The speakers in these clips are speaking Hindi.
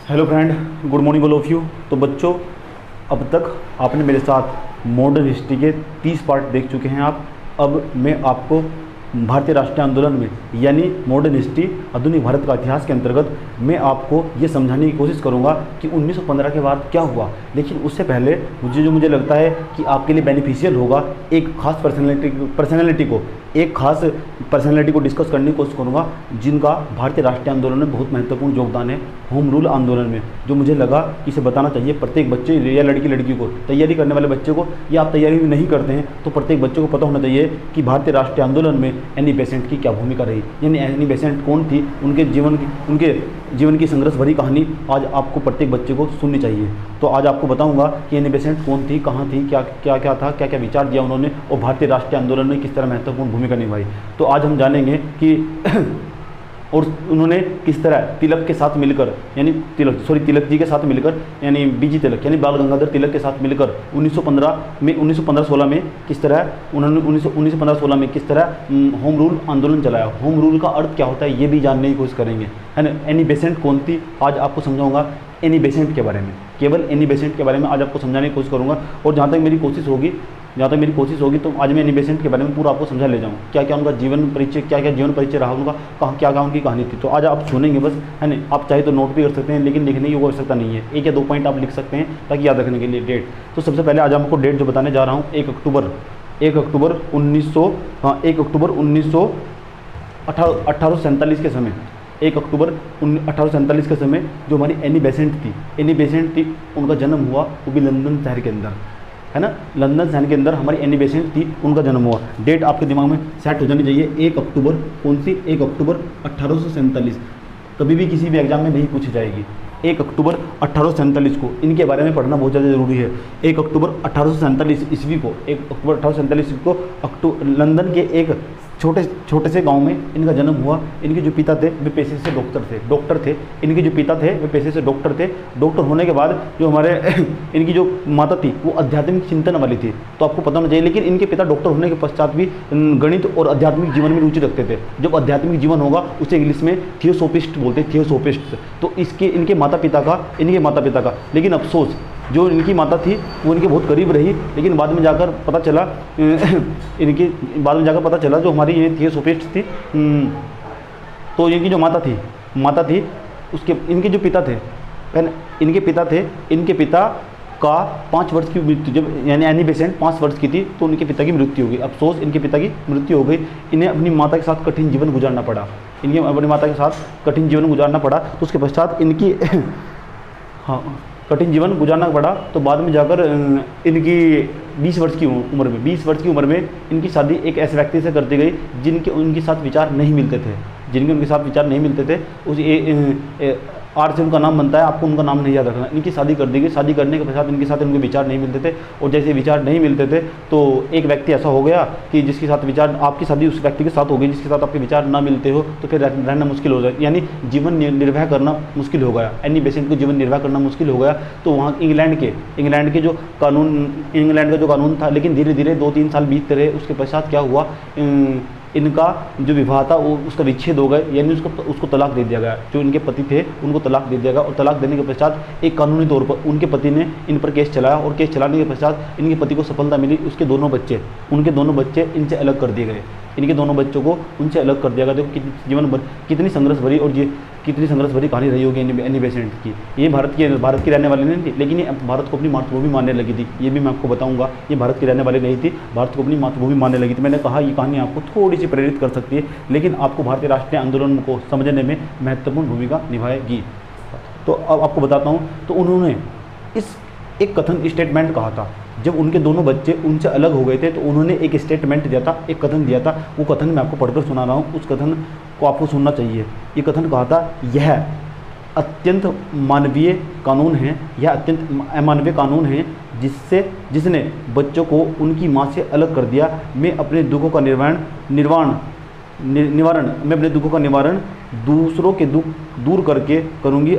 Hello friend, good morning all of you. तो बच्चों, अब तक आपने मेरे साथ मॉडर्न हिस्ट्री के 30 पार्ट देख चुके हैं आप। अब मैं आपको भारतीय राष्ट्रीय आंदोलन में यानी मॉडर्न हिस्ट्री आधुनिक भारत का इतिहास के अंतर्गत मैं आपको ये समझाने की कोशिश करूँगा कि 1915 के बाद क्या हुआ। लेकिन उससे पहले मुझे लगता है कि आपके लिए बेनिफिशियल होगा एक खास पर्सनैलिटी को डिस्कस करने की कोशिश करूँगा जिनका भारतीय राष्ट्रीय आंदोलन में बहुत महत्वपूर्ण योगदान है, होम रूल आंदोलन में। जो मुझे लगा कि इसे बताना चाहिए प्रत्येक बच्चे या लड़की को, तैयारी करने वाले बच्चे को, या आप तैयारी नहीं करते हैं तो प्रत्येक बच्चे को पता होना चाहिए कि भारतीय राष्ट्रीय आंदोलन में एनी बेसेंट की क्या भूमिका रही, यानी एनी बेसेंट कौन थी, उनके जीवन की संघर्ष भरी कहानी आज आपको प्रत्येक बच्चे को सुननी चाहिए। तो आज आपको बताऊंगा कि एनी बेसेंट कौन थी, कहाँ थी, क्या था, क्या विचार दिया उन्होंने और भारतीय राष्ट्रीय आंदोलन में किस तरह महत्वपूर्ण भूमिका निभाई। तो आज हम जानेंगे कि और उन्होंने किस तरह तिलक के साथ मिलकर यानी तिलक जी के साथ मिलकर यानी बीजी तिलक यानी बाल गंगाधर तिलक के साथ मिलकर 1915-16 में किस तरह उन्होंने 1915-16 में किस तरह होम रूल आंदोलन चलाया। होम रूल का अर्थ क्या होता है ये भी जानने की कोशिश करेंगे, है ना। एनी बेसेंट कौन थी आज आपको समझाऊंगा, एनी बेसेंट के बारे में, केवल एनी बेसेंट के बारे में आज आपको समझाने की कोशिश करूँगा। और जहाँ तक मेरी कोशिश होगी तो आज मैं एनी बेसेंट के बारे में पूरा आपको समझा ले जाऊँ, क्या क्या उनका जीवन परिचय रहा उनका, क्या उनकी कहानी थी। तो आज आप सुनेंगे बस, है ना। आप चाहे तो नोट भी कर सकते हैं लेकिन लिखने की आवश्यकता नहीं है, 1 या 2 पॉइंट आप लिख सकते हैं ताकि याद रखने के लिए। डेट, तो सबसे पहले आज आपको डेट जो बताने जा रहा हूँ 1 अक्टूबर 1847 के समय, 1 अक्टूबर 1847 के समय जो हमारी एनी बेसेंट थी उनका जन्म हुआ, वो भी लंदन शहर के अंदर, है ना। लंदन शहर के अंदर हमारी एनी बेसेंट थी, उनका जन्म हुआ। डेट आपके दिमाग में सेट हो जानी चाहिए, 1 अक्टूबर। कौन सी? 1 अक्टूबर 1847। कभी भी किसी भी एग्जाम में नहीं पूछी जाएगी। 1 अक्टूबर 1847 को इनके बारे में पढ़ना बहुत ज़्यादा ज़रूरी है। 1 अक्टूबर 1847 ईस्वी को, 1 अक्टूबर 1847 ईस्वी को लंदन के एक छोटे से गांव में इनका जन्म हुआ। इनके जो पिता थे वे पेशे से डॉक्टर थे। इनके जो पिता थे वे पेशे से डॉक्टर थे। डॉक्टर होने के बाद जो हमारे इनकी जो माता थी वो आध्यात्मिक चिंतन वाली थी, तो आपको पता होना चाहिए। लेकिन इनके पिता डॉक्टर होने के पश्चात भी गणित और आध्यात्मिक जीवन में रुचि रखते थे। जब आध्यात्मिक जीवन होगा उसे इंग्लिश में थियोसोफिस्ट बोलते हैं, थियोसोफिस्ट। तो इनके माता पिता का लेकिन अफसोस, जो इनकी माता थी वो इनके बहुत करीब रही, लेकिन बाद में जाकर पता चला जो हमारी ये थियोसोफिस्ट थी, तो इनकी जो माता थी उसके इनके जो पिता थे, इनके पिता का 5 वर्ष की मृत्यु, जब यानी एनी बेसेंट 5 वर्ष की थी तो उनके पिता की मृत्यु हो गई। अफसोस, इनके पिता की मृत्यु हो गई। इन्हें अपनी माता के साथ कठिन जीवन गुजारना पड़ा। तो उसके पश्चात इनकी कठिन जीवन गुजारना पड़ा। तो बाद में जाकर इनकी 20 वर्ष की उम्र में इनकी शादी एक ऐसे व्यक्ति से कर दी गई जिनके उनके साथ विचार नहीं मिलते थे। उस आर से उनका नाम बनता है, आपको उनका नाम नहीं याद रखना। इनकी शादी कर दी गई। शादी करने के पश्चात इनके साथ उनके विचार नहीं मिलते थे, और जैसे विचार नहीं मिलते थे तो एक व्यक्ति ऐसा हो गया कि जिसके साथ विचार, आपकी शादी उस व्यक्ति के साथ हो गई जिसके साथ आपके विचार ना मिलते हो, तो फिर रहना मुश्किल हो जाए, यानी जीवन निर्वाह करना मुश्किल हो गया। एनी बेसेंट को जीवन निर्वाह करना मुश्किल हो गया। तो वहाँ इंग्लैंड का जो कानून था, लेकिन धीरे धीरे 2-3 साल बीतते रहे। उसके पश्चात क्या हुआ, इनका जो विवाह था वो उसका विच्छेद हो गया, यानी उसको तलाक दे दिया गया। जो इनके पति थे उनको तलाक दे दिया गया, और तलाक देने के पश्चात एक कानूनी तौर पर उनके पति ने इन पर केस चलाया, और केस चलाने के पश्चात इनके पति को सफलता मिली। उनके दोनों बच्चे इनसे अलग कर दिए गए। इनके दोनों बच्चों को उनसे अलग कर दिया गया। देखो कितनी संघर्ष भरी और कितनी संघर्ष भरी कहानी रही होगी एनी बेसेंट की। ये भारत की रहने वाली नहीं थी, लेकिन ये भारत को अपनी मातृभूमि मानने लगी थी। ये भी मैं आपको बताऊंगा, ये भारत की रहने वाली नहीं थी, भारत को अपनी मातृभूमि मानने लगी थी। मैंने कहा ये कहानी आपको थोड़ी सी प्रेरित कर सकती है, लेकिन आपको भारतीय राष्ट्रीय आंदोलन को समझने में महत्वपूर्ण भूमिका निभाएगी। तो अब आपको बताता हूँ। तो उन्होंने एक कथन स्टेटमेंट कहा था जब उनके दोनों बच्चे उनसे अलग हो गए थे, तो उन्होंने एक स्टेटमेंट दिया था, एक कथन दिया था। वो कथन मैं आपको पढ़कर सुना रहा हूँ, उस कथन को आपको सुनना चाहिए। ये कथन कहा था, यह अत्यंत मानवीय कानून है, जिसने बच्चों को उनकी माँ से अलग कर दिया। मैं अपने दुखों का निवारण दूसरों के दुख दूर करके करूँगी,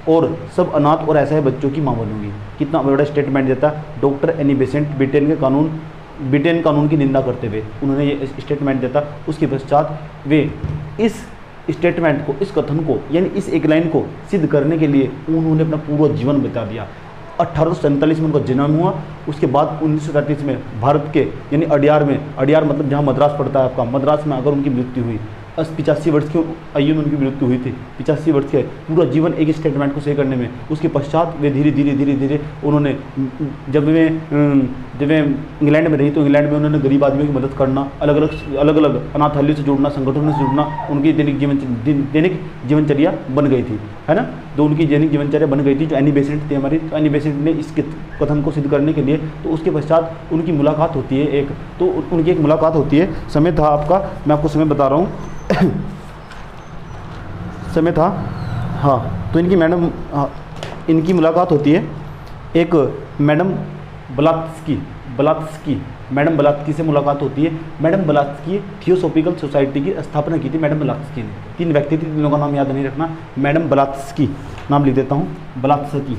और सब अनाथ और असहाय बच्चों की माँ बनूंगी। कितना बड़ा स्टेटमेंट देता डॉक्टर एनी बेसेंट, ब्रिटेन कानून की निंदा करते हुए उन्होंने ये स्टेटमेंट देता। उसके पश्चात वे स्टेटमेंट को, इस कथन को, यानी इस एक लाइन को सिद्ध करने के लिए उन्होंने अपना पूरा जीवन बिता दिया। 1847 में उनका जन्म हुआ। उसके बाद 1937 में भारत के यानी अडियार में, अडियार मतलब जहाँ मद्रास पड़ता है आपका, मद्रास में अगर उनकी मृत्यु हुई। 85 वर्ष की आयु में उनकी मृत्यु हुई थी। 85 वर्ष के पूरा जीवन एक स्टेटमेंट को सही करने में। उसके पश्चात वे धीरे धीरे उन्होंने जब वे इंग्लैंड में रही तो इंग्लैंड में उन्होंने गरीब आदमियों की मदद करना, अलग अलग अनाथालयों से जुड़ना, संगठनों से जुड़ना, उनकी दैनिक जीवनचर्या बन गई थी, है ना। जो उनकी दैनिक जीवनचर्या बन गई थी, जो एनी बेसेंट थी हमारी, तो एनी बेसेंट ने इस कथन को सिद्ध करने के लिए, तो उसके पश्चात उनकी मुलाकात होती है एक, तो उनकी एक मुलाकात होती है। समय था आपका, मैं आपको समय बता रहा हूँ समय था, हाँ, तो इनकी मैडम, इनकी मुलाकात होती है एक मैडम ब्लात्स्की मैडम ब्लात्स्की से मुलाकात होती है। मैडम ब्लात्स्की थियोसॉफिकल सोसाइटी की स्थापना की थी मैडम ब्लात्स्की ने। 3 व्यक्ति थे, तीनों का नाम याद नहीं रखना। मैडम ब्लात्स्की, नाम लिख देता हूँ, ब्लात्स्की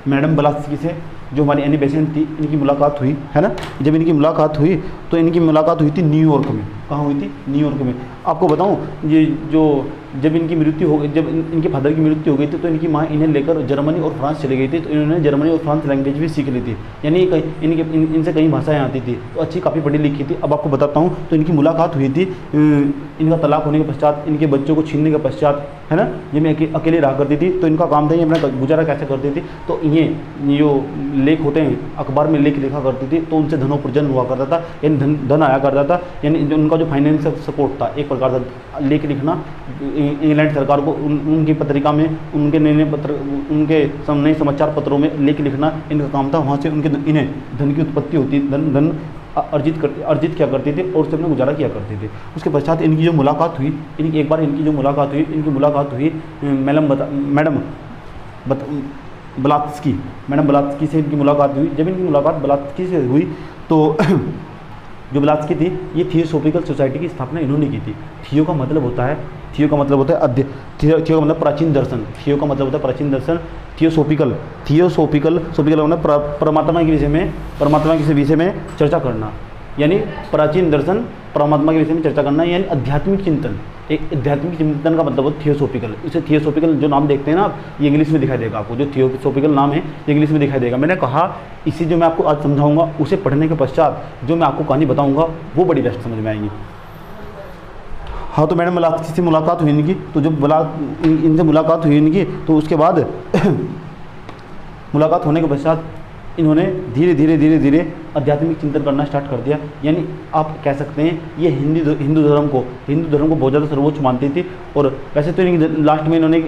मैडम ब्लात्स्की से जो हमारी एनी बेसेंट थी, इनकी मुलाकात हुई, है ना। जब इनकी मुलाकात हुई तो इनकी मुलाकात हुई थी न्यूयॉर्क में। कहाँ हुई थी? न्यूयॉर्क में। आपको बताऊँ, ये जो जब इनकी मृत्यु हो गई, जब इनके फादर की मृत्यु हो गई थी, तो इनकी माँ इन्हें लेकर जर्मनी और फ्रांस चली गई थी। तो इन्होंने जर्मनी और फ्रांस लैंग्वेज भी सीख ली थी, यानी इनसे कई भाषाएं आती थी, तो अच्छी काफ़ी पढ़ी लिखी थी। अब आपको बताता हूँ, तो इनकी मुलाकात हुई थी इनका तलाक होने के पश्चात, इनके बच्चों को छीनने के पश्चात, है ना। ये मैं अकेले रहा करती थी, तो इनका काम था ये अपना गुजारा कैसे करती थी। तो ये जो लेख होते हैं, अखबार में लेख लिखा करती थी, तो उनसे धनोपार्जन हुआ करता था, यानी धन आया करता था, यानी उनका जो फाइनेंशियल सपोर्ट था एक प्रकार का। लेख लिखना इंग्लैंड सरकार को, उनकी पत्रिका में, उनके नए पत्र, उनके नए समाचार पत्रों में लेख लिखना इनका काम था। वहाँ से इन्हें धन की उत्पत्ति होती, धन अर्जित किया करते थे और उससे अपना गुजारा किया करते थे। उसके पश्चात इनकी जो मुलाकात हुई, एक बार इनकी जो मुलाकात हुई मैडम ब्लात्स्की से इनकी मुलाकात हुई। जब इनकी मुलाकात ब्लात्स्की से हुई तो जो ब्लात्स्की थी, ये थियोसॉफिकल सोसाइटी की स्थापना इन्होंने की थी। थियो का मतलब होता है थियो का मतलब प्राचीन दर्शन। थियो का मतलब होता है प्राचीन दर्शन। थियोसॉफिकल मतलब परमात्मा के विषय में चर्चा करना, यानी प्राचीन दर्शन, परमात्मा के विषय में चर्चा करना, यानी आध्यात्मिक चिंतन। एक आध्यात्मिक चिंतन का मतलब है थियोसॉफिकल। इसे थियोसॉफिकल जो नाम देखते हैं ना आप, ये इंग्लिश में दिखाई देगा आपको। जो थियोसॉफिकल नाम है ये इंग्लिश में दिखाई देगा। मैंने कहा इसी जो मैं आपको आज समझाऊंगा, उसे पढ़ने के पश्चात जो मैं आपको कहानी बताऊंगा वो बड़ी बेस्ट समझ में आएगी। हाँ, तो मैडम ब्लात्स्की से मुलाकात हुई इनकी। तो जब इनसे मुलाकात हुई इनकी, तो उसके बाद मुलाकात होने के पश्चात इन्होंने धीरे धीरे आध्यात्मिक चिंतन करना स्टार्ट कर दिया। यानी आप कह सकते हैं ये हिंदू धर्म को बहुत ज़्यादा सर्वोच्च मानती थी। और वैसे तो इनकी लास्ट में इन्होंने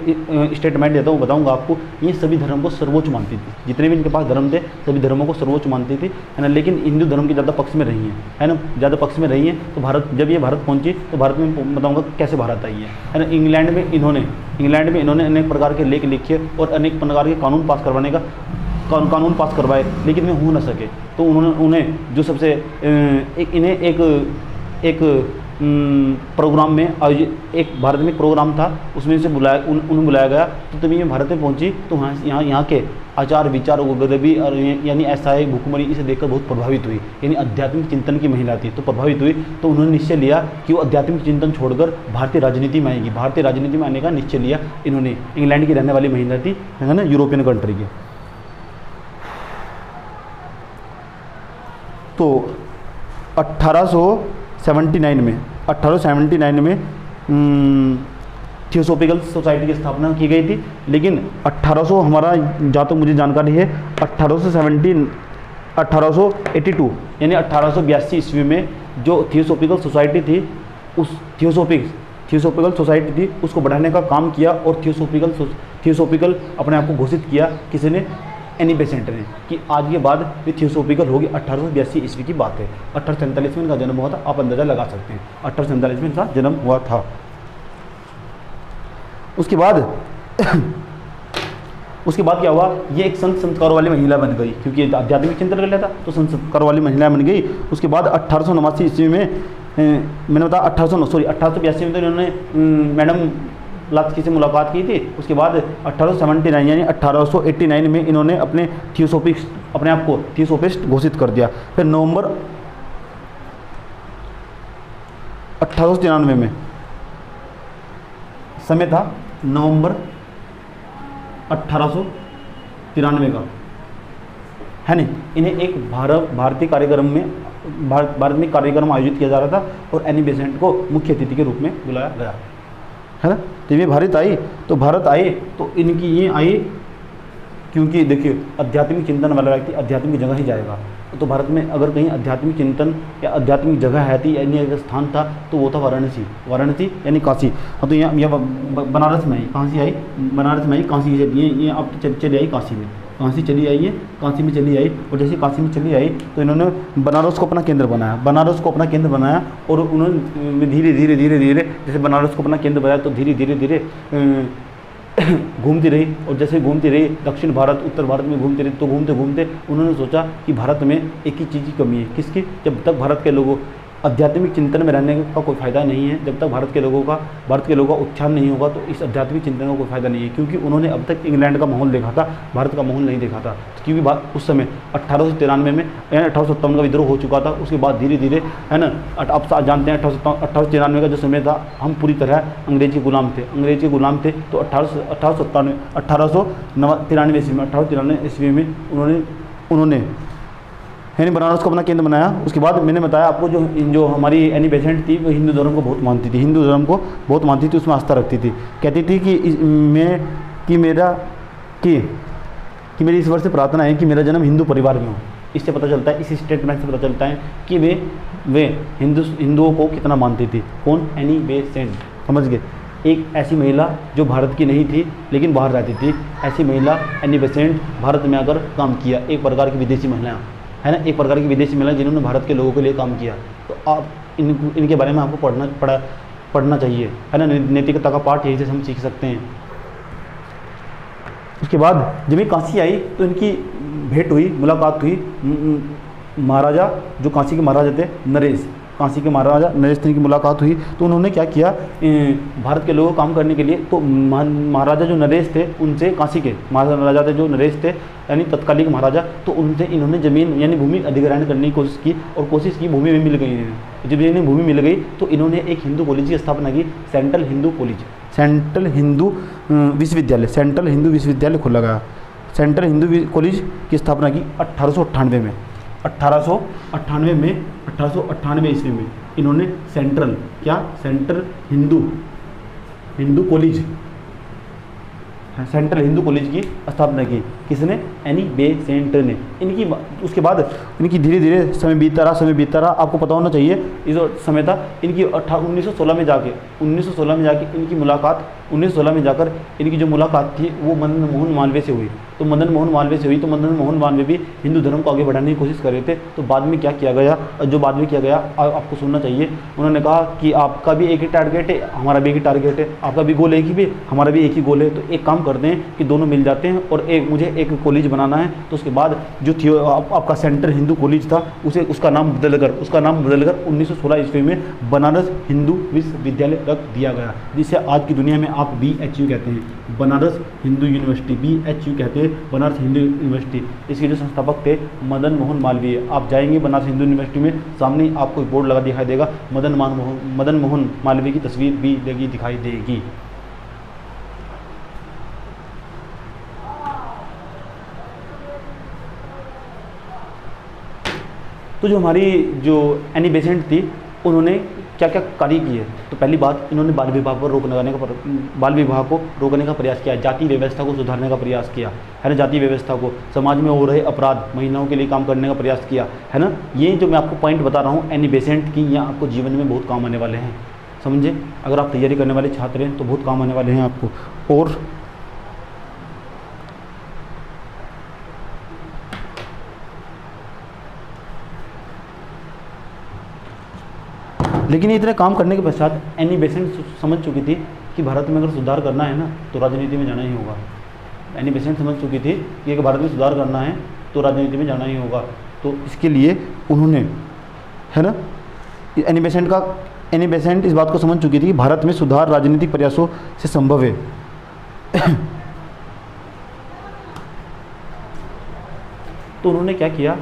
स्टेटमेंट दिया था, वो बताऊंगा आपको। ये सभी धर्म को सर्वोच्च मानती थी, जितने भी इनके पास धर्म थे सभी धर्मों को सर्वोच्च मानती थी, है ना। लेकिन हिंदू धर्म के ज़्यादा पक्ष में रही है ना, ज़्यादा पक्ष में रही है। तो जब ये भारत पहुँची तो भारत में बताऊँगा कैसे भारत आई है ना। इंग्लैंड में इन्होंने अनेक प्रकार के लेख लिखे और अनेक प्रकार के कानून पास करवाए, लेकिन वे हो न सके। तो उन्हें जो सबसे एक प्रोग्राम में आयोजित, एक भारत में प्रोग्राम था, उसमें से उन्हें बुलाया गया। तो तभी ये भारत में पहुंची, तो यहाँ के आचार विचार गरीबी और यानी असहाय भूखमरी, इसे देखकर बहुत प्रभावित हुई। यानी आध्यात्मिक चिंतन की महिला थी, तो प्रभावित हुई। तो उन्होंने निश्चय लिया कि वो आध्यात्मिक चिंतन छोड़कर भारतीय राजनीति में आएगी। भारतीय राजनीति में आने का निश्चय लिया इन्होंने। इंग्लैंड की रहने वाली महिला थी, है ना, यूरोपियन कंट्री की। तो 1879 में थियोसॉफिकल सोसाइटी की स्थापना की गई थी। लेकिन 1800 हमारा जहाँ तक मुझे जानकारी है 1882 यानी 1882 ईस्वी में जो थियोसॉफिकल सोसाइटी थी, उस थियोसॉफिकल सोसाइटी थी उसको बढ़ाने का काम किया। और थियोसॉफिकल अपने आप को घोषित किया किसने? एनी बेसेंट ने, कि आज के बाद ये थियोसॉफिकल होगी। 1882 ईस्वी की बात है। 1847 में इनका जन्म हुआ था, आप अंदाजा लगा सकते हैं। 1847 में इनका जन्म हुआ था। उसके बाद क्या हुआ? ये एक संत संस्कार वाली महिला बन गई, क्योंकि आध्यात्मिक चिंतन कर लेता, तो संत संस्कार वाली महिला बन गई। उसके बाद 1889 ईस्वी में मैंने बताया 1882 में तो इन्होंने मैडम ब्लात्स्की से मुलाकात की थी। उसके बाद 1879 यानी 1889 में इन्होंने अपने आप को थियोसॉफिस्ट घोषित कर दिया। फिर नवंबर 1893 में, समय था नवंबर 1893 का, है नहीं। इन्हें एक भारतीय कार्यक्रम में भारत में कार्यक्रम आयोजित किया जा रहा था और एनी बेसेंट को मुख्य अतिथि के रूप में बुलाया गया, है ना। तो ये भारत आए तो इनकी ये आई, क्योंकि देखिए आध्यात्मिक चिंतन वाला व्यक्ति आध्यात्मिक जगह ही जाएगा। तो भारत में अगर कहीं आध्यात्मिक चिंतन या आध्यात्मिक जगह है थी, यानी एक स्थान था, तो वो था वाराणसी यानी काशी। हाँ, तो यहाँ बनारस में आई, कहाँ से आई, बनारस में आई, काशी से ये अब चली आई काशी में, काशी चली आई है, काशी में चली आई। और जैसे काशी में चली आई तो इन्होंने बनारस को अपना केंद्र बनाया, और उन्होंने धीरे धीरे जैसे बनारस को अपना केंद्र बनाया तो धीरे धीरे घूमती रही। और जैसे घूमती रही दक्षिण भारत उत्तर भारत में घूमती रही, तो घूमते घूमते उन्होंने सोचा कि भारत में एक ही चीज़ की कमी है, किसकी, जब तक भारत के लोगों आध्यात्मिक चिंतन में रहने का कोई फ़ायदा नहीं है, जब तक भारत के लोगों का उत्थान नहीं होगा तो इस आध्यात्मिक चिंतन का कोई फ़ायदा नहीं है। क्योंकि उन्होंने अब तक इंग्लैंड का माहौल देखा था, भारत का माहौल नहीं देखा था। क्योंकि उस समय 1893 में 1857 का विद्रोह हो चुका था, उसके बाद धीरे धीरे, है ना, अब जानते हैं 1893 का जो समय था, हम पूरी तरह अंग्रेज के गुलाम थे। तो 1893 ईस्वी में उन्होंने यानी बनारस को अपना केंद्र बनाया। उसके बाद मैंने बताया आपको जो हमारी एनी बेसेंट थी वो हिंदू धर्म को बहुत मानती थी, उसमें आस्था रखती थी। कहती थी कि मेरी ईश्वर से प्रार्थना है कि मेरा जन्म हिंदू परिवार में हो। इससे पता चलता है, इस स्टेटमेंट से पता चलता है कि वे हिंदुओं को कितना मानती थी। कौन, एनी बेसेंट, समझ गए। एक ऐसी महिला जो भारत की नहीं थी लेकिन बाहर रहती थी, ऐसी महिला एनी बेसेंट भारत में आकर काम किया। एक प्रकार की विदेशी महिला है ना, एक प्रकार की विदेशी महिला जिन्होंने भारत के लोगों के लिए काम किया। तो आप इनके बारे में आपको पढ़ना चाहिए, है ना। नैतिकता का पाठ यही से हम सीख सकते हैं। उसके बाद जब ये काशी आई तो इनकी भेंट हुई, मुलाकात हुई। महाराजा जो काशी के महाराजा थे नरेश, काशी के महाराजा नरेश की मुलाकात हुई। तो उन्होंने क्या किया, भारत के लोगों को काम करने के लिए, तो महाराजा जो नरेश थे उनसे, काशी के महाराजा थे जो नरेश थे यानी तत्कालिक महाराजा, तो उनसे इन्होंने ज़मीन यानी भूमि अधिग्रहण करने की कोशिश की, और कोशिश की, भूमि भी मिल गई इन्हें। जब इन्हें भूमि मिल गई तो इन्होंने एक हिंदू कॉलेज की स्थापना की, सेंट्रल हिंदू विश्वविद्यालय खोला गया। सेंट्रल हिंदू कॉलेज की स्थापना की 1898 में। 1898 ईस्वी में इन्होंने सेंट्रल हिंदू कॉलेज की स्थापना की। किसने, एनी बेसेंट ने। उसके बाद इनकी धीरे धीरे समय बीतता रहा। आपको पता होना चाहिए इस समय था इनकी 1916 में जाके इनकी मुलाकात, 1916 में जाकर इनकी जो मुलाकात थी वो मदन मोहन मालवीय से हुई। तो मदन मोहन मालवीय भी हिंदू धर्म को आगे बढ़ाने की कोशिश कर रहे थे। तो बाद में क्या किया गया, आपको सुनना चाहिए। उन्होंने कहा कि आपका भी एक ही टारगेट है, हमारा भी एक ही टारगेट है, आपका भी गोल एक ही भी, हमारा भी एक ही गोल है। तो एक काम करते हैं कि दोनों मिल जाते हैं और मुझे एक कॉलेज बनाना है। तो उसके बाद जो थी आपका सेंट्रल हिंदू कॉलेज था, उसका नाम बदलकर 1916 ईस्वी में बनारस हिंदू विश्वविद्यालय रख दिया गया, जिसे आज की दुनिया में आप BHU कहते हैं, बनारस हिंदू यूनिवर्सिटी, BHU कहते हैं, बनारस हिंदू यूनिवर्सिटी। इसके जो संस्थापक थे मदन मोहन मालवीय। आप जाएंगे बनारस हिंदू यूनिवर्सिटी में, सामने आपको एक बोर्ड लगा दिखाई देगा, मदन मोहन मालवीय की तस्वीर भी लगी दिखाई देगी। तो जो हमारी एनी बेसेंट थी उन्होंने क्या क्या कार्य किए। तो पहली बात, इन्होंने बाल विवाह को रोकने का प्रयास किया, जाति व्यवस्था को सुधारने का प्रयास किया, है ना। जाति व्यवस्था को, समाज में हो रहे अपराध, महिलाओं के लिए काम करने का प्रयास किया, है ना। ये जो मैं आपको पॉइंट बता रहा हूँ एनी बेसेंट की, ये आपको जीवन में बहुत काम आने वाले हैं, समझे। अगर आप तैयारी करने वाले छात्र हैं तो बहुत काम आने वाले हैं आपको। और लेकिन इतने काम करने के पश्चात एनी बेसेंट समझ चुकी थी कि भारत में अगर सुधार करना है ना तो राजनीति में जाना ही होगा। एनी बेसेंट समझ चुकी थी कि अगर भारत में सुधार करना है तो राजनीति में जाना ही होगा। तो इसके लिए उन्होंने, है ना, एनी बेसेंट इस बात को समझ चुकी थी कि भारत में सुधार राजनीतिक प्रयासों से संभव है। तो उन्होंने क्या किया,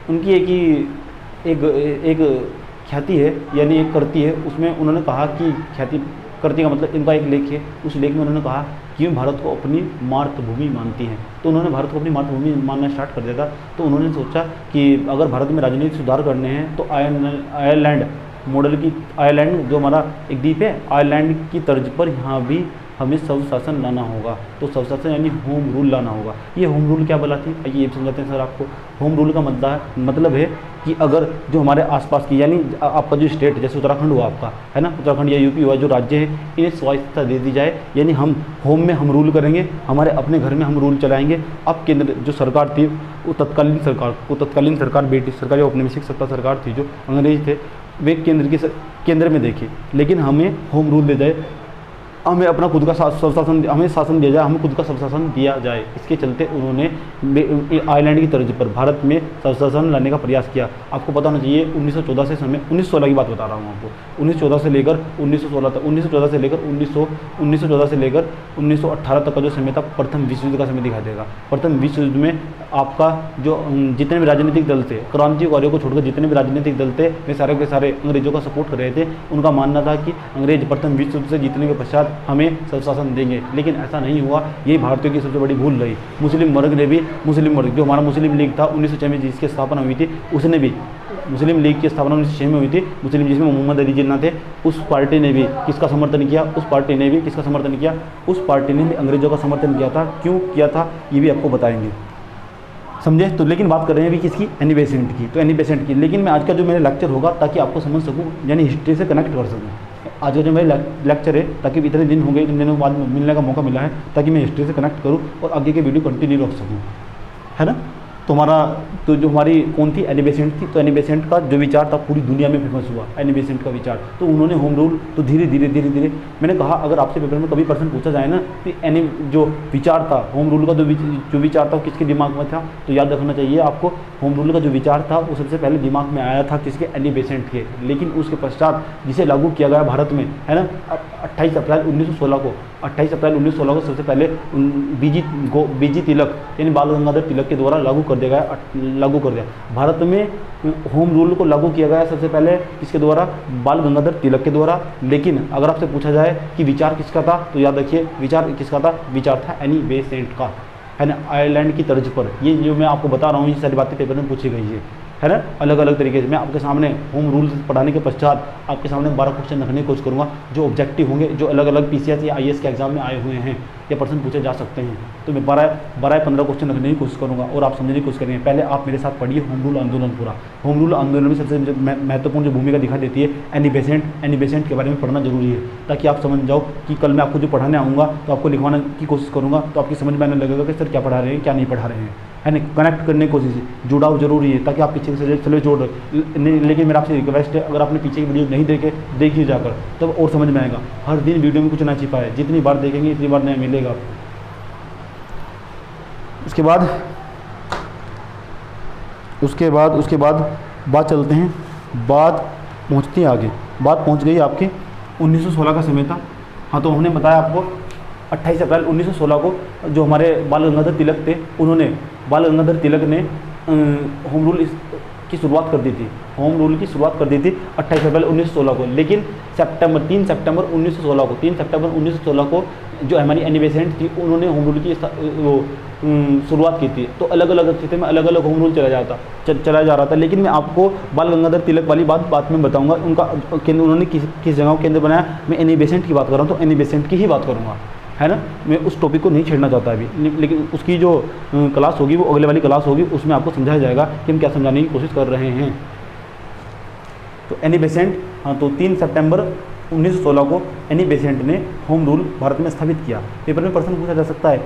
उनकी एक ही एक एक ख्याति है, यानी एक कृति है, उसमें उन्होंने कहा कि ख्याति कृति का मतलब इनका एक लेख है, उस लेख में उन्होंने कहा कि भारत को अपनी मातृभूमि मानती हैं। तो उन्होंने भारत को अपनी मातृभूमि मानना स्टार्ट कर दिया था। तो उन्होंने सोचा कि अगर भारत में राजनीतिक सुधार करने हैं तो आयरलैंड मॉडल की, आयरलैंड जो हमारा एक द्वीप है, आयरलैंड की तर्ज पर यहाँ भी हमें स्वशासन लाना होगा। तो स्वशासन यानी होम रूल लाना होगा। ये होम रूल क्या बोला थी, आइए ये समझाते हैं सर आपको। होम रूल का मतलब है कि अगर जो हमारे आसपास की, यानी आपका जो स्टेट, जैसे उत्तराखंड हुआ आपका, है ना, उत्तराखंड या यूपी हुआ, जो राज्य है, इन्हें स्वायत्तता दे दी जाए, यानी हम होम में हम रूल करेंगे, हमारे अपने घर में हम रूल चलाएंगे। अब केंद्र जो सरकार थी वो तत्कालीन सरकार ब्रिटिश सरकार या औपनिवेशिक सत्ता सरकार थी, जो अंग्रेज थे, वे केंद्र में देखे, लेकिन हमें होम रूल दे जाए, हमें अपना खुद का स्वशासन, हमें शासन दिया जाए, हमें खुद का स्वशासन दिया जाए। इसके चलते उन्होंने आयरलैंड की तर्ज पर भारत में स्वशासन लाने का प्रयास किया। आपको पता होना चाहिए 1914 से समय 1916 की बात बता रहा हूँ आपको, 1914 से लेकर 1916 तक, 1914 से लेकर 1914 से लेकर 1918 तक का जो समय था, प्रथम विश्व युद्ध का समय दिखाई देगा। प्रथम विश्व युद्ध में आपका जो जितने भी राजनीतिक दल थे, क्रांतिकारियों को छोड़कर जितने भी राजनीतिक दल थे, वे सारे के सारे अंग्रेजों का सपोर्ट कर रहे थे। उनका मानना था कि अंग्रेज प्रथम विश्व युद्ध से जीतने के पश्चात हमें स्वशासन देंगे, लेकिन ऐसा नहीं हुआ। यही भारतीयों की सबसे बड़ी भूल रही। मुस्लिम वर्ग ने भी, मुस्लिम वर्ग जो हमारा मुस्लिम लीग था 1906 में जिसकी स्थापना हुई थी, उसने भी, मुस्लिम लीग की स्थापना 1906 में हुई थी, मुस्लिम जिसमें मोहम्मद अली जिन्ना थे, उस पार्टी ने भी किसका समर्थन किया, उस पार्टी ने भी किसका समर्थन किया, उस पार्टी ने भी अंग्रेजों का समर्थन किया था। क्यों किया था ये भी आपको बताएंगे, समझे। तो लेकिन बात कर रहे हैं अभी किसकी, एनी बेसेंट की। तो एनी बेसेंट की, लेकिन मैं आज का जो मेरा लेक्चर होगा ताकि आपको समझ सकूं, यानी हिस्ट्री से कनेक्ट कर सकूं। आज का जो मेरा लेक्चर है, ताकि इतने दिन हो गए, इतने दिनों के बाद मिलने का मौका मिला है, ताकि मैं हिस्ट्री से कनेक्ट करूं और आगे के वीडियो कंटिन्यू रख सकूं, है ना। तो हमारा, तो जो हमारी कौन थी, एनी बेसेंट थी। तो एनी बेसेंट का जो विचार था पूरी दुनिया में फेमस हुआ, एनी बेसेंट का विचार। तो उन्होंने होम रूल, तो धीरे धीरे मैंने कहा, अगर आपसे पेपर में कभी प्रश्न पूछा जाए ना कि एनी जो विचार था, होम रूल का जो विचार था किसके दिमाग में था, तो याद रखना चाहिए आपको, होम रूल का जो विचार था वो सबसे पहले दिमाग में आया था किसके, एनी बेसेंट के। लेकिन उसके पश्चात जिसे लागू किया गया भारत में, है ना, 28 अप्रैल 1916 को, 28 अप्रैल 1916 को सबसे पहले बीजी तिलक यानी बाल गंगाधर तिलक के द्वारा लागू कर दिया भारत में। होम रूल को लागू किया गया सबसे पहले किसके द्वारा, बाल गंगाधर तिलक के द्वारा। लेकिन अगर आपसे पूछा जाए कि विचार किसका था, तो याद रखिए विचार किसका था, विचार था एनी बेसेंट का, है ना, आयरलैंड की तर्ज पर। ये जो मैं आपको बता रहा हूँ, ये सारी बातें पेपर में पूछी गई है ना, अलग अलग तरीके से। मैं आपके सामने होम रूल्स पढ़ाने के पश्चात आपके सामने 12 क्वेश्चन रखने की कोशिश करूँगा, जो ऑब्जेक्टिव होंगे, जो अलग अलग PCS या IAS के एग्जाम में आए हुए हैं या प्रश्न पूछे जा सकते हैं। तो मैं 12-15 क्वेश्चन रखने की कोशिश करूँगा और आप समझने की कोशिश करेंगे। पहले आप मेरे साथ पढ़िए होम रूल आंदोलन पूरा। होम रूल आंदोलन में सबसे महत्वपूर्ण जो भूमिका दिखाई देती है एनी बेसेंट के बारे में पढ़ना जरूरी है, ताकि आप समझ जाओ कि कल मैं आपको जो पढ़ाने आऊँगा तो आपको लिखवाने की कोशिश करूँगा, तो आपकी समझ में आने लगेगा कि सर क्या पढ़ा रहे हैं, क्या नहीं पढ़ा रहे हैं, है ना। कनेक्ट करने की कोशिश, जुड़ाव जरूरी है, ताकि आप पीछे से चले जोड़ लेकिन मेरा आपसे रिक्वेस्ट है, अगर आपने पीछे की वीडियो नहीं देखिए जाकर, तब और समझ में आएगा। हर दिन वीडियो में कुछ ना छिपा है, जितनी बार देखेंगे इतनी बार नया मिलेगा आपको। उसके बाद बात चलते हैं, बात पहुँचती है आगे। बात पहुँच गई आपके 1916 का समय था। हाँ, तो हमने बताया आपको 28 अप्रैल 1916 को जो हमारे बाल गंगाधर तिलक थे, बाल गंगाधर तिलक ने होम रूल की शुरुआत कर दी थी। होम रूल की शुरुआत कर दी थी 28 अप्रैल 1916 को। लेकिन 3 सितंबर 1916 को जो हमारी एनी बेसेंट थी, उन्होंने होम रूल की शुरुआत की थी। तो अलग अलग स्थिति में अलग अलग होम रूल चला जा रहा था। लेकिन मैं आपको बाल गंगाधर तिलक वाली बात में बताऊंगा, उनका केंद्र, उन्होंने किस जगह को केंद्र बनाया। मैं एनी बेसेंट की बात कर रहा हूँ, तो एनी बेसेंट की ही बात करूँगा, है ना। मैं उस टॉपिक को नहीं छेड़ना चाहता अभी, लेकिन उसकी जो क्लास होगी वो अगले वाली क्लास होगी, उसमें आपको समझाया जाएगा कि हम क्या समझाने की कोशिश कर रहे हैं। तो एनी बेसेंट, हाँ, तो 3 सितंबर 1916 को एनी बेसेंट ने होम रूल भारत में स्थापित किया। पेपर में प्रश्न पूछा जा सकता है,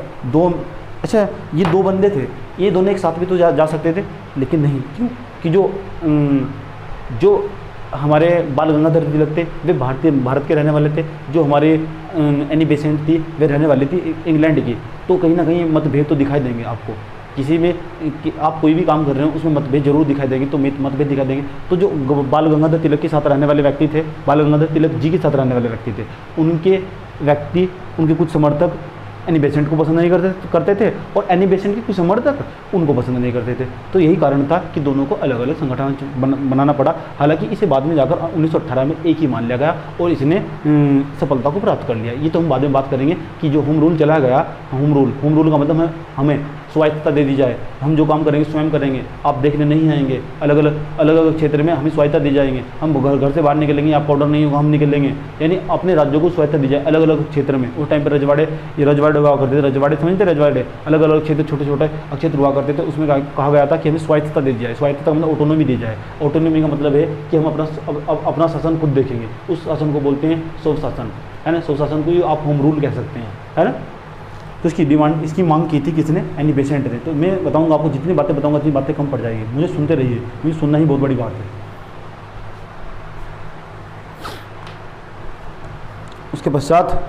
अच्छा ये 2 बंदे थे, ये दोनों एक साथ भी तो जा सकते थे, लेकिन नहीं। क्यों कि जो हमारे बाल गंगाधर तिलक थे वे भारत के रहने वाले थे, जो हमारे एनी बेसेंट थी वे रहने वाली थी इंग्लैंड की। तो कहीं ना कहीं मतभेद तो दिखाई देंगे आपको, किसी में आप कोई भी काम कर रहे हो उसमें मतभेद जरूर दिखाई देंगे, तो मतभेद दिखाई देंगे। तो जो बाल गंगाधर तिलक के साथ रहने वाले व्यक्ति थे, बाल गंगाधर तिलक जी के साथ रहने वाले व्यक्ति थे, उनके कुछ समर्थक एनी बेसेंट को पसंद नहीं करते थे और एनी बेसेंट के कुछ समर्थक उनको पसंद नहीं करते थे। तो यही कारण था कि दोनों को अलग अलग संगठन बनाना पड़ा। हालांकि इसे बाद में जाकर 1918 में एक ही मान लिया गया और इसने सफलता को प्राप्त कर लिया। ये तो हम बाद में बात करेंगे कि जो होम रूल चला गया, होम रूल का मतलब है हमें स्वायत्तता दे दी जाए, हम जो काम करेंगे स्वयं करेंगे, आप देखने नहीं आएंगे, अलग अलग क्षेत्र में हमें स्वायत्तता दी जाएंगे, हम घर से बाहर निकलेंगे, आपका ऑर्डर नहीं होगा, हम निकलेंगे, यानी अपने राज्यों को स्वायत्तता दी जाए अलग अलग क्षेत्र में। उस टाइम पर रजवाड़े हुआ करते थे, रजवाड़े समझते, रजवाड़े अलग अलग क्षेत्र, छोटे छोटे क्षेत्र हुआ करते थे, उसमें कहा गया था कि हमें स्वायत्तता दी जाए। स्वायत्तता मतलब ऑटोनॉमी दी जाए। ऑटोनॉमी का मतलब है कि हम अपना शासन खुद देखेंगे, उस शासन को बोलते हैं स्वशासन, है ना। स्वशासन को ही आप होम रूल कह सकते हैं, है ना। तो इसकी मांग की थी किसने? एनी बेसेंट ने। तो मैं बताऊंगा आपको, जितनी बातें बताऊंगा उतनी बातें कम पड़ जाएगी, मुझे सुनते रहिए, मुझे सुनना ही बहुत बड़ी बात है। उसके पश्चात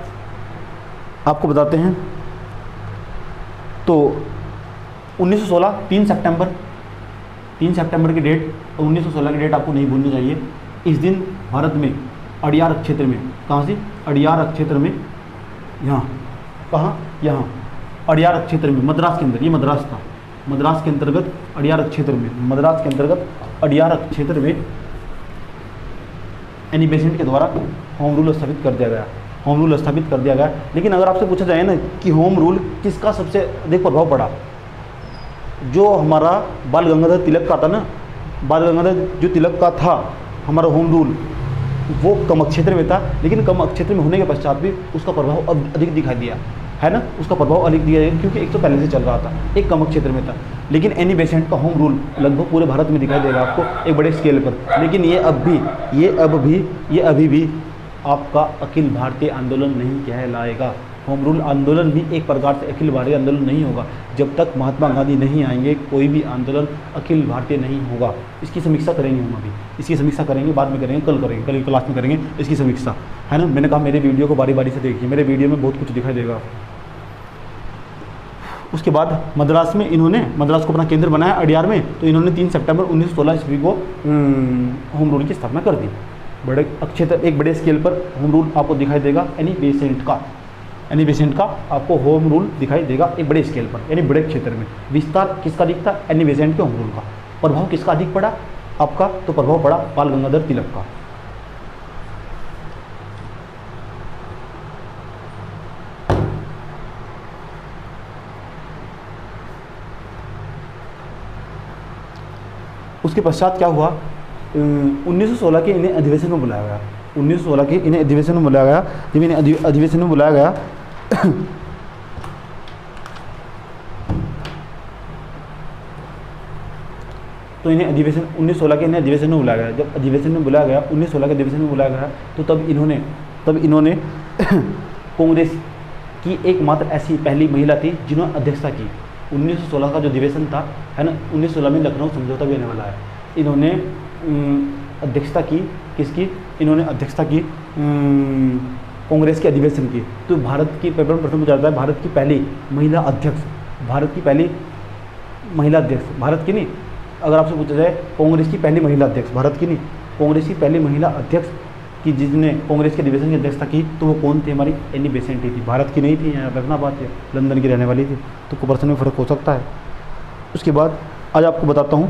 आपको बताते हैं, तो 1916 3 सितंबर की डेट, 1916 की डेट आपको नहीं भूलनी चाहिए। इस दिन भारत में अड़ियार क्षेत्र में, कहाँ से? अड़ियार क्षेत्र में, यहाँ कहाँ? यहाँ अड़ियार क्षेत्र में, मद्रास के अंदर, ये मद्रास था, मद्रास के अंतर्गत अड़ियार क्षेत्र में, मद्रास के अंतर्गत अड़ियार क्षेत्र में एनी बेसेंट के द्वारा होम रूल स्थापित कर दिया गया, होम रूल स्थापित कर दिया गया। लेकिन अगर आपसे पूछा जाए ना कि होम रूल किसका सबसे अधिक प्रभाव पड़ा, जो हमारा बाल गंगाधर तिलक का था ना, बाल गंगाधर जो तिलक का था हमारा होम रूल, वो कम क्षेत्र में था, लेकिन कम क्षेत्र में होने के पश्चात भी उसका प्रभाव अब अधिक दिखाई दिया, है ना। उसका प्रभाव अधिक दिया क्योंकि एक तो पहले से चल रहा था, एक कम क्षेत्र में था। लेकिन एनी बेसेंट का होम रूल लगभग पूरे भारत में दिखाई देगा आपको एक बड़े स्केल पर। लेकिन ये अभी भी आपका अखिल भारतीय आंदोलन नहीं कहलाएगा। होम रूल आंदोलन भी एक प्रकार से अखिल भारतीय आंदोलन नहीं होगा। जब तक महात्मा गांधी नहीं आएंगे कोई भी आंदोलन अखिल भारतीय नहीं होगा। इसकी समीक्षा करेंगे हम, अभी इसकी समीक्षा करेंगे, बाद में करेंगे, कल की क्लास में करेंगे इसकी समीक्षा, है ना। मैंने कहा मेरे वीडियो को बारी बारी से देखिए, मेरे वीडियो में बहुत कुछ दिखाई देगा। उसके बाद मद्रास में इन्होंने, मद्रास को अपना केंद्र बनाया अड़ियार में, तो इन्होंने 3 सितंबर 1916 ईस्वी को होम रूल की स्थापना कर दी। बड़े क्षेत्र, एक बड़े स्केल पर होम रूल आपको दिखाई देगा। एनी बेसेंट का आपको होम रूल दिखाई देगा एक बड़े स्केल पर, यानी बड़े क्षेत्र में। विस्तार किसका दिखता? एनी बेसेंट के होम रूल का। प्रभाव किसका अधिक पड़ा आपका? तो प्रभाव पड़ा बाल गंगाधर तिलक का। उसके पश्चात क्या हुआ? 1916 के इन्हें अधिवेशन में बुलाया गया। 1916 के इन्हें अधिवेशन में बुलाया गया। जब इन्हें अधिवेशन में बुलाया गया तो इन्हें अधिवेशन 1916 के इन्हें अधिवेशन में बुलाया गया। जब अधिवेशन में बुलाया गया, 1916 के अधिवेशन में बुलाया गया, तो तब इन्होंने कांग्रेस की एकमात्र ऐसी पहली महिला थी जिन्होंने अध्यक्षता की। 1916 का जो अधिवेशन था, है ना, 1916 में लखनऊ समझौता भी आने वाला है। इन्होंने अध्यक्षता की, किसकी? इन्होंने अध्यक्षता की कांग्रेस के अधिवेशन की। तो भारत की प्रथम जाता है, भारत की पहली महिला अध्यक्ष, भारत की पहली महिला अध्यक्ष, भारत की नहीं, अगर आपसे पूछा जाए कांग्रेस की पहली महिला अध्यक्ष, भारत की नहीं, कांग्रेस की पहली महिला अध्यक्ष कि जिसने कांग्रेस के अधिवेशन की अध्यक्षता की, तो वो कौन थी? हमारी एनी बेसेंट ही थी। भारत की नहीं थी, यहाँ रखना बात है, लंदन की रहने वाली थी। तो पर्सन में फ़र्क हो सकता है। उसके बाद आज आपको बताता हूँ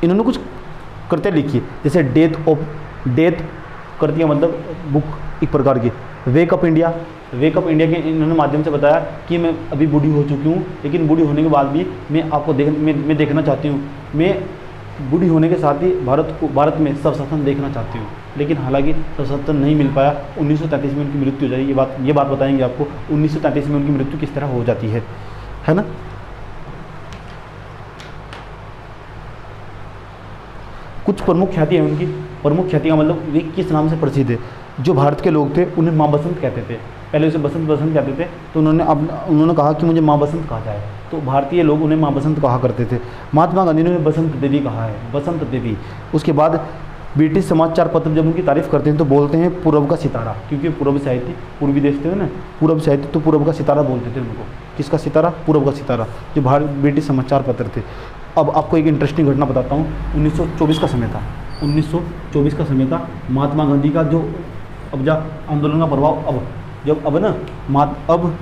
इन्होंने कुछ कृतियाँ लिखी, जैसे डेथ कृतियाँ, मतलब बुक एक प्रकार की। वेकअप इंडिया के इन्होंने माध्यम से बताया कि मैं अभी बूढ़ी हो चुकी हूँ, लेकिन बूढ़ी होने के बाद भी मैं आपको मैं देखना चाहती हूँ, मैं बूढ़ी होने के साथ ही भारत में स्वशासन देखना चाहती हूँ। लेकिन हालांकि स्वशासन नहीं मिल पाया। 1933 में उनकी मृत्यु हो जाएगी। ये बात बताएंगे आपको 1933 में उनकी मृत्यु किस तरह हो जाती है ना। कुछ प्रमुख ख्याति है उनकी। प्रमुख ख्याति का मतलब वे किस नाम से प्रसिद्ध है? जो भारत के लोग थे उन्हें माँ बसंत कहते थे, पहले उसे बसंत कहते थे। तो उन्होंने कहा कि मुझे माँ बसंत कहा जाए, तो भारतीय लोग उन्हें माँ बसंत कहा करते थे। महात्मा गांधी ने बसंत देवी कहा है, बसंत देवी। उसके बाद ब्रिटिश समाचार पत्र जब उनकी तारीफ करते हैं तो बोलते हैं पूर्व का सितारा, क्योंकि पूर्व से आए थे, पूर्वी देश थे ना, पूर्व से आए थे, तो पूर्व का सितारा बोलते थे उनको। किसका सितारा? पूर्व का सितारा, जो ब्रिटिश समाचार पत्र थे। अब आपको एक इंटरेस्टिंग घटना बताता हूँ। 1924 का समय था, 1924 का समय था। महात्मा गांधी का जो अब्जा आंदोलन का प्रभाव अब जब अब ना अब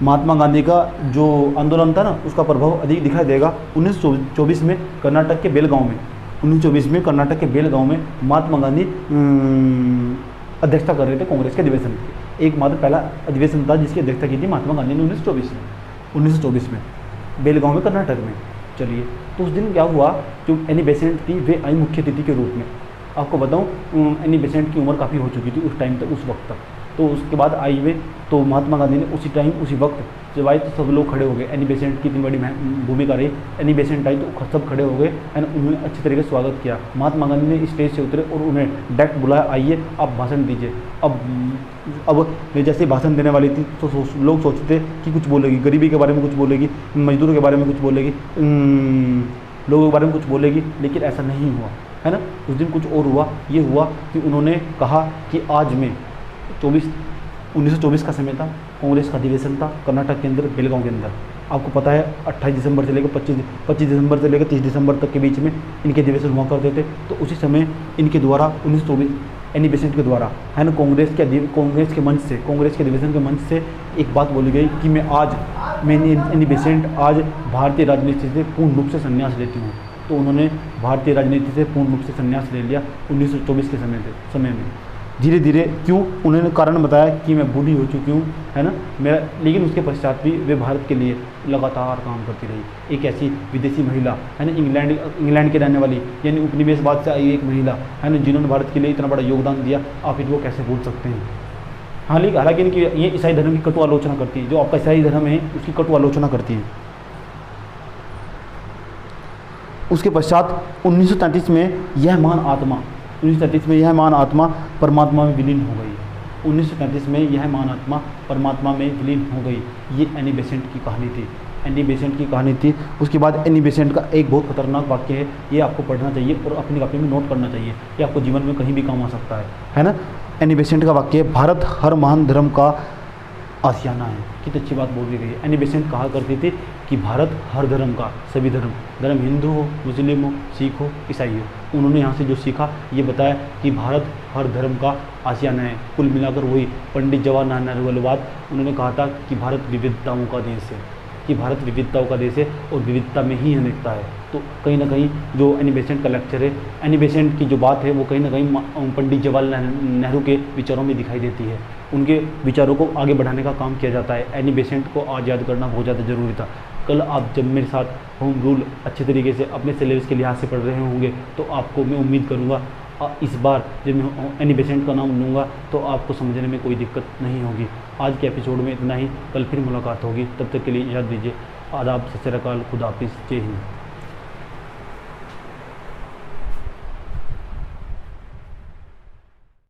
महात्मा गांधी का जो आंदोलन था ना, उसका प्रभाव अधिक दिखाई देगा 1924 में कर्नाटक के बेलगांव में। 1924 में कर्नाटक के बेलगांव में महात्मा गांधी अध्यक्षता कर रहे थे कांग्रेस के अधिवेशन की। एकमात्र पहला अधिवेशन था जिसकी अध्यक्षता की थी महात्मा गांधी ने 1924 में बेलगांव में, कर्नाटक में। चलिए, तो उस दिन क्या हुआ, जो एनी बेसेंट थी वे आई मुख्य अतिथि के रूप में। आपको बताऊं, एनी बेसेंट की उम्र काफ़ी हो चुकी थी उस टाइम तक, उस वक्त तक। तो उसके बाद आई वे, तो महात्मा गांधी ने उसी टाइम उसी वक्त जब आई तो सब लोग खड़े हो गए। एनी बेसेंट की इतनी बड़ी भूमिका रही। एनी बेसेंट आई तो सब खड़े हो गए एंड उन्होंने अच्छी तरीके से स्वागत किया। महात्मा गांधी ने स्टेज से उतरे और उन्हें डायरेक्ट बुलाया, आइए आप भाषण दीजिए। अब वे जैसे भाषण देने वाली थी तो लोग सोचते थे कि कुछ बोलेगी, गरीबी के बारे में कुछ बोलेगी, मजदूरों के बारे में कुछ बोलेगी, लोगों के बारे में कुछ बोलेगी, लेकिन ऐसा नहीं हुआ, है ना। उस दिन कुछ और हुआ। ये हुआ कि उन्होंने कहा कि आज मैं 1924 का समय था, कांग्रेस का अधिवेशन था कर्नाटक के अंदर, बेलगांव के अंदर। आपको पता है 28 दिसंबर से लेकर 25 दिसंबर से लेकर 30 दिसंबर तक के बीच में इनके अधिवेशन हुआ करते थे। तो उसी समय इनके द्वारा 1924 एनी बेसेंट के द्वारा, है ना, कांग्रेस के मंच से, कांग्रेस के अधिवेशन के मंच से एक बात बोली गई कि मैं एनी बेसेंट आज भारतीय राजनीति से पूर्ण रूप से संन्यास लेती हूँ। तो उन्होंने भारतीय राजनीति से पूर्ण रूप से संन्यास ले लिया 1924 के समय में। धीरे धीरे, क्यों, उन्होंने कारण बताया कि मैं बूढ़ी हो चुकी हूँ, है ना, मेरा, लेकिन उसके पश्चात भी वे भारत के लिए लगातार काम करती रही। एक ऐसी विदेशी महिला, है ना, इंग्लैंड के रहने वाली, यानी उपनिवेशवाद से आई एक महिला, है ना, जिन्होंने भारत के लिए इतना बड़ा योगदान दिया, आप इनको कैसे भूल सकते हैं। हालांकि इनकी ये ईसाई धर्म की कटु आलोचना करती है, जो आपका ईसाई धर्म है उसकी कटु आलोचना करती है। उसके पश्चात 1933 में यह महान आत्मा परमात्मा में विलीन हो गई। 1933 में यह महान आत्मा परमात्मा में विलीन हो गई। ये एनी बेसेंट की कहानी थी। उसके बाद एनी बेसेंट का एक बहुत खतरनाक वाक्य है, ये आपको पढ़ना चाहिए और अपनी कॉपी में नोट करना चाहिए, ये आपको जीवन में कहीं भी काम आ सकता है ना। एनी बेसेंट का वाक्य है, भारत हर महान धर्म का आशियाना है। कितनी अच्छी बात बोली गई है। एनी बेसेंट कहा करती थी कि भारत हर धर्म का, सभी धर्म हिंदू हो, मुस्लिम हो, सिख हो, ईसाई हो, उन्होंने यहाँ से जो सीखा ये बताया कि भारत हर धर्म का आशियाना है। कुल मिलाकर वही पंडित जवाहरलाल नेहरू वाली बात उन्होंने कहा था कि भारत विविधताओं का देश है, और विविधता में ही अनेकता है। तो कहीं ना कहीं जो एनी बेसेंट का लेक्चर है, एनी बेसेंट की जो बात है, वो कहीं ना कहीं पंडित जवाहरलाल नेहरू के विचारों में दिखाई देती है। उनके विचारों को आगे बढ़ाने का काम किया जाता है। एनी बेसेंट को आज याद करना बहुत ज़्यादा ज़रूरी था। कल आप जब मेरे साथ होम रूल अच्छे तरीके से अपने सिलेबस के लिहाज से पढ़ रहे होंगे तो आपको, मैं उम्मीद करूँगा, इस बार जब मैं एनी बेसेंट का नाम लूँगा तो आपको समझने में कोई दिक्कत नहीं होगी। आज के एपिसोड में इतना ही, कल फिर मुलाकात होगी। तब तक के लिए इजाज़त दीजिए। आदाब, सत श्री अकाल, खुदा हाफिज़, जय हिंद।